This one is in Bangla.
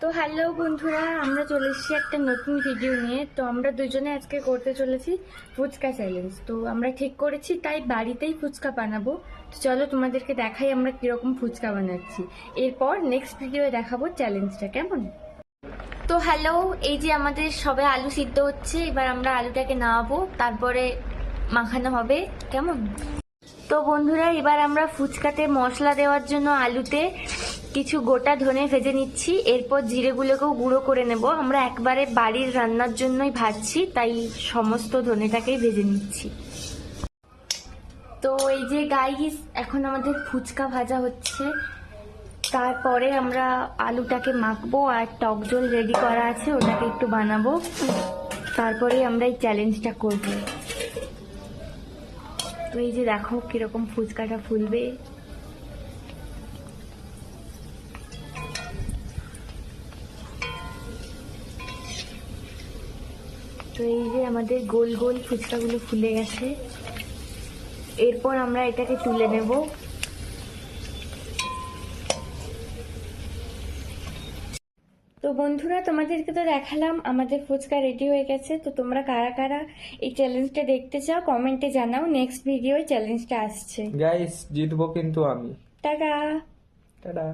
তো হ্যালো বন্ধুরা, আমরা চলে এসেছি একটা নতুন ভিডিও নিয়ে। তো আমরা দুজনে আজকে করতে চলেছি ফুচকা চ্যালেঞ্জ। তো আমরা ঠিক করেছি তাই বাড়িতেই ফুচকা বানাবো। তো চলো তোমাদেরকে দেখাই আমরা কিরকম ফুচকা বানাচ্ছি। এরপর নেক্সট ভিডিওয়ে দেখাবো চ্যালেঞ্জটা কেমন। তো হ্যালো, এই যে আমাদের সবে আলু সিদ্ধ হচ্ছে। এবার আমরা আলুটাকে নামাবো, তারপরে মাখানো হবে কেমন। তো বন্ধুরা, এবার আমরা ফুচকাতে মশলা দেওয়ার জন্য আলুতে কিছু গোটা ধনে ভেজে নিচ্ছি। এরপর জিরেগুলোকেও গুঁড়ো করে নেব। আমরা একবারে বাড়ির রান্নার জন্যই ভাজছি, তাই সমস্ত ধনেটাকেই ভেজে নিচ্ছি। তো এই যে গাইস, এখন আমাদের ফুচকা ভাজা হচ্ছে। তারপরে আমরা আলুটাকে মাখবো, আর টক জল রেডি করা আছে, ওটাকে একটু বানাবো। তারপরে আমরা এই চ্যালেঞ্জটা করবো। তো এই যে দেখো কিরকম ফুচকাটা ফুলবে। তো এই যে আমাদের গোল গোল ফুচকাগুলো ফুলে গেছে। এরপর আমরা এটাকে তুলে নেব। তো বন্ধুরা, তোমাদেরকে তো দেখালাম আমাদের ফুচকা রেডি হয়ে গেছে। তো তোমরা কারা কারা এই চ্যালেঞ্জটা দেখতে চাও কমেন্টে জানাও। নেক্সট ভিডিওয় চ্যালেঞ্জটা আসছে। গাইস, জিতবো কিন্তু আমি। টাটা। টাটা।